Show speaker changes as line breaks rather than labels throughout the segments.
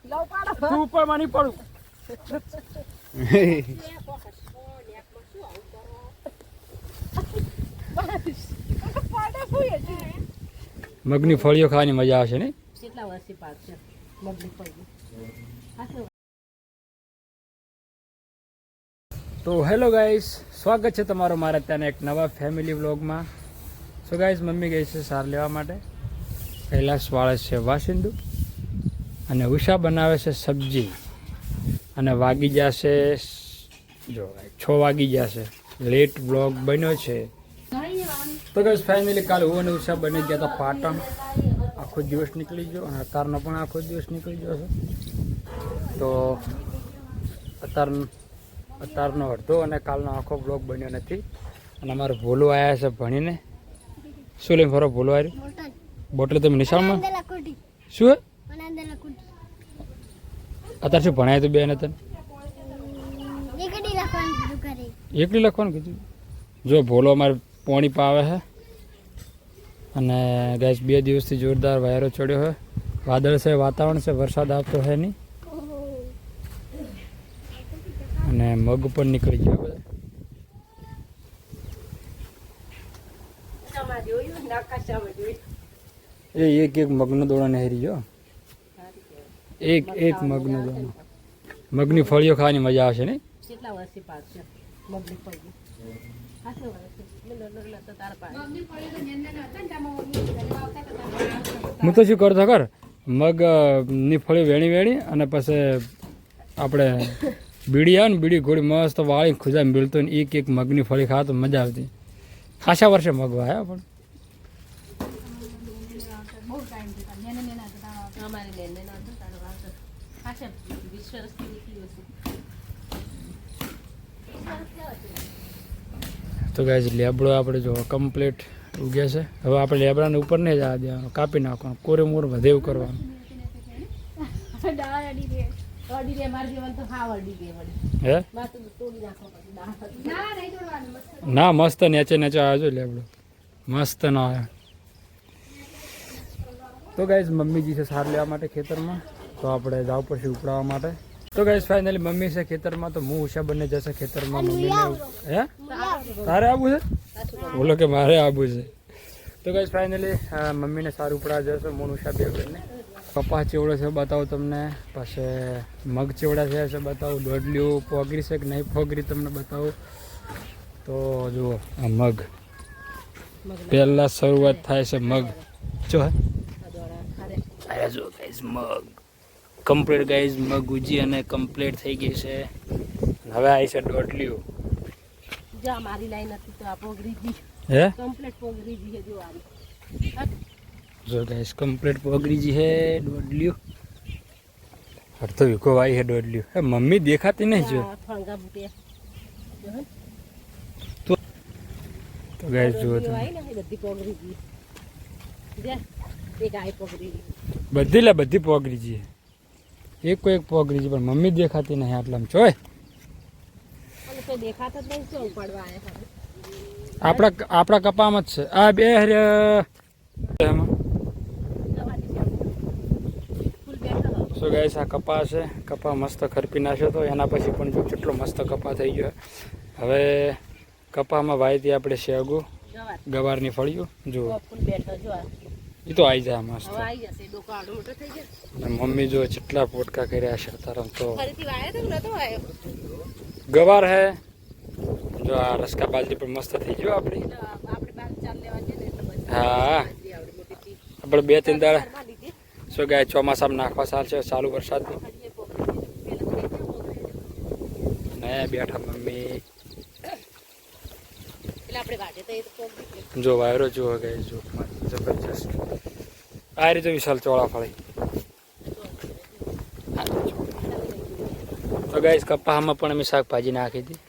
તું ઉપર માની પડું. મગની ફળીઓ ખાવાની મજા આવશે ને.
કેટલા વર્ષથી પાક છે મગની ફળીઓ.
તો હેલો ગાઈસ, સ્વાગત છે તમારો મારા ત્યાં એક નવા ફેમિલી વ્લોગમાં. સો ગાઈસ, મમ્મી ગઈ છે સાર લેવા માટે. કૈલાસ વાળે છે વાસિંદુ અને ઉષા બનાવે છે સબ્જી. અને વાગી જશે જો 6 વાગી જશે. લેટ વ્લોગ બન્યો છે. તો ગાઈસ ફાઇનલી કાલે હું અને ઉષા બની ગયા હતા પાટણ. આખો દિવસ નીકળી ગયો અને અત્યારનો પણ આખો દિવસ નીકળી ગયો છે. તો અત્યારનો અડધો અને કાલનો આખો બ્લોગ બન્યો નથી. અને અમારે ભોલું આવ્યા છે ભણીને. શું લઈને ફરો ભોલું આવ્યું? બોટલ તમે નિશાળમાં શું અત્યારે શું ભણાય તું બેન? તને એકલી લખવાનું કીધું. જો ભોલો અમારે પોણી પાવે છે. અને ગેસ 2 દિવસથી જોરદાર વાયરો ચડ્યો છે. વાદળ છે, વાતાવરણ છે, વરસાદ આવતો છે નહીં. અને મગ પણ નીકળી ગયો બધા. એક મગનો દોડો નહેરી ગયો. એક મગનો દોડો. મગની ફળીઓ ખાવાની મજા આવશે ને.
કેટલા વર્ષથી પાક છે મગની ફળીઓ.
હું તો શું કરતો ખર, મગ ની ફળી વેણી અને પછી આપણે બીડી આવે ને, બીડી ઘોડી મસ્ત વાળી ખુજા મિલતો ને એક મગની ફળી ખાતો મજા આવતી. ખાસા વર્ષે મગ વાયા પણ તો ગાઈસ લેબડો આપણે જો કમ્પ્લીટ ઉગ્યા છે. હવે આપણે લેબડાને ઉપર નહીં જવા દેવાનું, કાપી નાખવાનું, કોરે મોર વધે એવું કરવાનું. હે ના, મસ્ત નેચે આવ્યો છે લેબડો, મસ્ત ના આવ્યો. તો ગાઈસ મમ્મીજી છે સાર લેવા માટે ખેતરમાં. તો આપણે જવું પડશે ઉપડાવવા માટે. તો ગાઈસ ફાઇનલી મમ્મી છે ખેતરમાં. તો હું ઉષા બંને જશે ખેતરમાં. મમ્મીને હે તારે આવવું છે? બોલો કે મારે આવવું છે. તો ગાઈસ ફાઇનલી મમ્મીને સારું ઉપડા જશે. હું ઉષા બે કરીને કપાસ ચેવડો છે બતાવું તમને. પછી મગ ચેવડા છે બતાવું. દોડલીઓ પોગરી છે કે નહીં પોગરી તમને બતાવું. તો જુઓ આ મગ પહેલા શરૂઆત થાય છે. મગ જો હે જો ગાઈસ મગ કમ્પ્લીટ ગાઈઝ મગ ઉજી અને કમ્પ્લીટ થઈ ગઈ છે. હવે આવી છે દોડલીઓ.
જા મારી લાઈન હતી તો આ પોગરીજી
હે
કમ્પ્લીટ પોગરીજી છે. જો આરી
જો ગાઈઝ કમ્પ્લીટ પોગરીજી છે દોડલીઓ. હરતો વિકો વાઈ છે દોડલીઓ. હે મમ્મી દેખાતી નહીં જો.
ફણગા બુટે
તો ગાઈઝ જુઓ તમે
બધી પોગરીજી જે એક આઈ પોગરીજી
બધી પોગરીજી. એક પોગરી છે પણ મમ્મી દેખાતી નહીં આટલામાં ચોય. આપણા કપામાં જ છે આ બે. શું ગાઈસ આ કપા છે. કપા મસ્ત ખરપી નાખ્યો તો એના પછી પણ જો કેટલો મસ્ત કપા થઈ ગયો. હવે કપામાં વાયતી આપણે શેગું ગવારની ફળિયું જુઓ. એ તો આવી જાય મસ્ત. મમ્મી જો કેટલા પોટકા કર્યા છે તારમ. તો ગવાર હે જો. આ રસકા બાજરી પણ મસ્ત થઈ ગયો આપણી. હા આપણે 2-3 દાડા શું ગાય ચોમાસામાં નાખવા ચાલશે ચાલુ વરસાદમાં. ને બેઠા મમ્મી જો વાયરો જુઓ ગાય જો જબરજસ્ત. આ રીતે વિશાલ ચોળા ફળી. તો ગાઈસ કપામાં પણ અમે શાકભાજી નાખી હતી.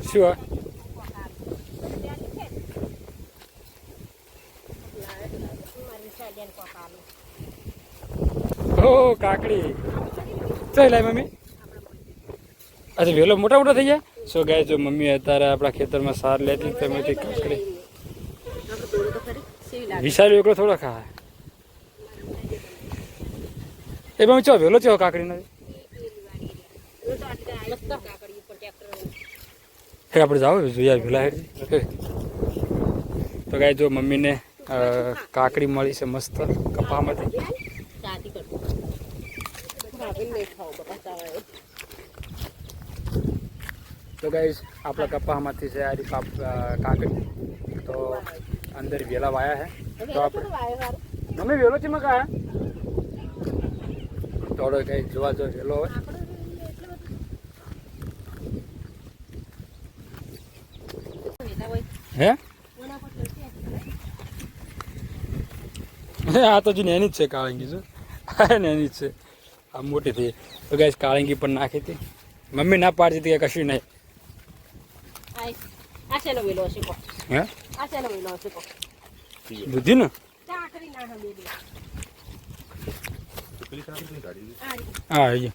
શું ઓ કાકડી ચાલ લાય મમ્મી. અચ્છા વેલો મોટા થઈ ગયા. સો ગાય જો મમ્મી અત્યારે આપણા ખેતરમાં સાર લેતી તેમાંથી કાકડી
કેવી લાગે
વિશાલ એકલો થોડો ખા એ બહુ ચો વેલો ચો કાકડી નથી
કાકડી ઉપર ટ્રેક્ટર
હે આપણે જાવ જોયા વેલા હેડ તો ગાય જો મમ્મીને કાકડી મળી છે મસ્ત કપામાંથી
ચાતી કરતો ભાભીને નહીં ખાવ બટા ચાવે
તો ગાઈસ આપણા કપામાંથી છે આ કાકડી તો અંદર વેલા વાયા હે તો આપણે મમ્મી વેલો છે મકા થોડો કઈ જોવા જો વેલો હોય હે આ તો જ નેની જ છે કાળંગી જો નેની જ છે આ મોટી થઈ તો ગાઈસ કાળંગી પણ નાખી હતી મમ્મી ના પાડતી હતી કે કશું નહીં
આ શેનો વેલો હશે કો
હે
આ શેનો વેલો હશે કો
બુદ્ધિ ને
ચાકરી ના હમે દે
હા આવી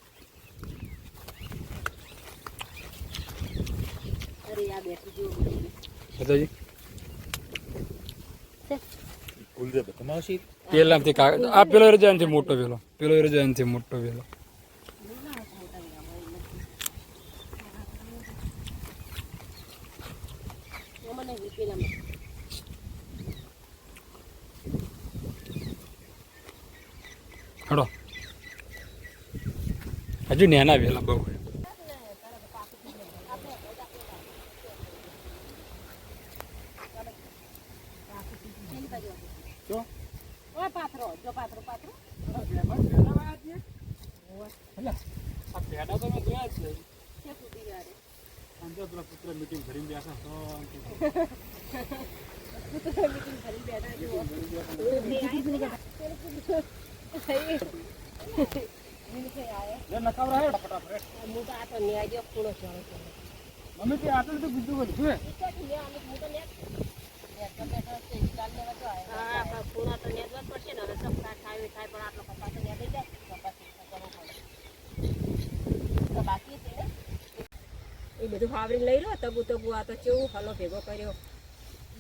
અરે આ બેઠી જો
બતાજી
ઉલ દે તમાશી
પેલાથી આ પેલો રજાનથી મોટો વેલો પેલો રજાનથી મોટો વેલો
મને પેલા
હડો હજુ નેના વેલા બહુ
ઓય પાથરો જો પાથરો પાથરો કે કૂદી ગયા રે
પુત્ર મીટિંગ ભરીને બેસા તો
મીટિંગ ભરી બેઠા જો
નકાવ રહે ફટાફટ
હું તો આ તો ન્યાય જો પૂરો ચાલે છે
મમ્મી તે આટલું તો બીજું બધું છે
હા પૂરા તો નેટ જ પડશે ને હવે સપના થાય થાય પણ આટલો કપાસ નેટ થઈ જાય કપાસ કરવો પડે તો બાકી છે ને એ બધું ફાવરી લઈ લો તબુ તબુ આ તો કેવું હલો ભેગો કર્યો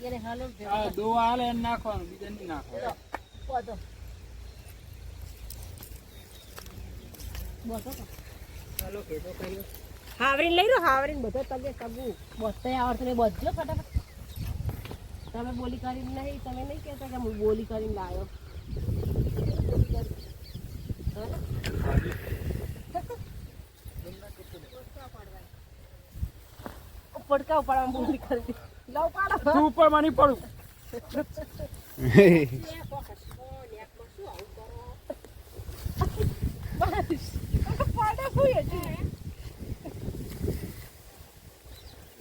એને હલો ભેગો
આ દો આલે એને નાખવાનું બીજા નહીં નાખવાનું
પોદો બોલો હલો ભેગો કર્યો હાવરીને લઈ લો હાવરીને બધો તગે તબુ બસતે આવડતું ને બધો ફટાફટ તમે બોલી કરીને નહીં તમે નહીં કહેતા કે હું બોલી કરીને લાવ્યો પડકા ઉપાડવા બોલી કરી લવ પાડો
તું ઉપર માં નહીં પડું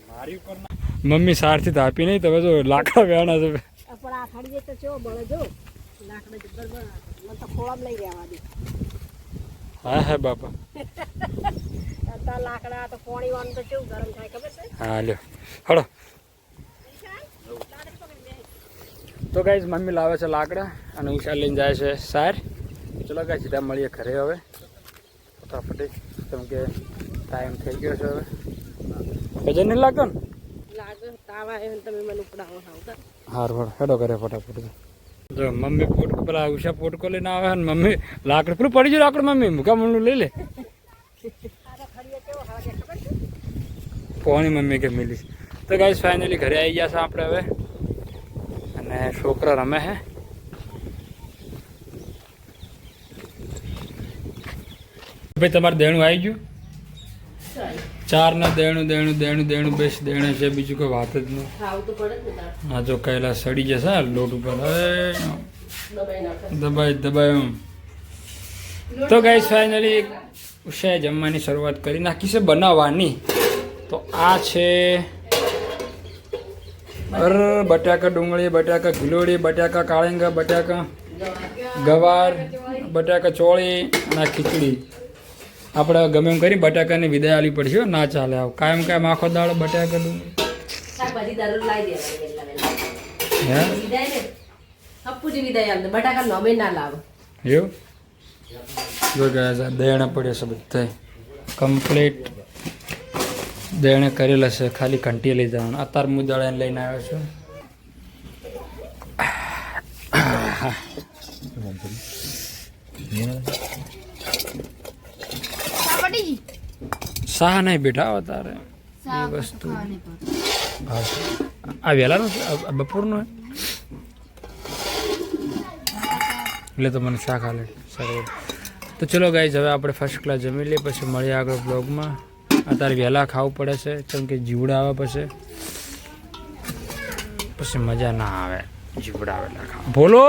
મારી ઉપર મમ્મી સારથી તાપી નહીં તમે જો લાકડા વેણા છે
પણ આ ખાડી તો ચેવો બળે જો લાકડા જબ્બર બળે મને તો ખોળામાં લઈ રહેવા દે
હા હા બાપા
અત્યારે લાકડા તો પાણી વાનું તો કેવું ગરમ થાય ખબર છે
હા લ્યો હળો તો ગાઈઝ મમ્મી લાવે છે લાકડા અને ઉષા લઈને જાય છે સાર ચલો ગાઈ સીધા મળીએ ઘરે હવે ફટાફટી કેમ કે ટાઈમ થઈ ગયો છે હવે વજન નહીં લાગતો ને
લાગે તાવ આવ્યો તમે મને ઉપડાવો હાવ
હારું હેડો કરે ફટાફટ જો મમ્મી પોટકો પેલા ઉષા પોટકો લઈને આવે ને મમ્મી લાકડું પેલું પડી ગયું લાકડું મમ્મી મૂકા મમ્મી લઈ લે કોની મમ્મી કે મિલી તો ગાઈસ ફાઇનલી ઘરે આવી ગયા છે આપણે હવે અને છોકરા રમે છે ભાઈ તમારે દેણું આવી ગયું ચાર ના દેણું બેસ દેણે છે બીજું કોઈ વાત જ નહીં
ખાવું તો પડે ને તાર
હા જો કહેલા સડી જશે લોટ ઉપર
દબાઈ નાખે
દબાઈ એમ તો ગાઈસ ફાઇનલી ઉષાએ જમવાની શરૂઆત કરી નાખી છે બનાવવાની તો આ છે બટાકા ડુંગળી બટાકા ગિલોડી બટાકા કાળંગા બટાકા ગવાર બટાકા ચોળી અને ખીચડી આપણે ગમે એમ કરી બટાકાની વિદાય આલી પડશે હો, ના ચાલે આવ કાયમ આખો દાડો બટાકા ડુંગળી
શાકભાજી દારૂ લાવી દેવાની
હે
વિદાય ને હપ્પુજી વિદાય આમ બટાકા નમે ના લાવ
એવું જો ગયા દેણે પડ્યા છે બધા કમ્પ્લીટ દેણે કરેલા છે ખાલી ઘંટી લઈ જવાનું અત્યારે હું દળાને લઈને આવ્યો છું હા શાહ નહીં બેઠા હો તારે એ વસ્તુ હા આ વહેલાનું છે આ બપોરનું એટલે તો મને શાક હાલે સારું તો ચલો ગાઈઝ હવે આપણે ફર્સ્ટ ક્લાસ જમી લઈએ પછી મળીએ આગળ બ્લોગમાં અત્યારે વહેલા ખાવું પડે છે કેમ કે જીવડા આવે પછી મજા ના આવે જીવડા આવેલા ખાવા બોલો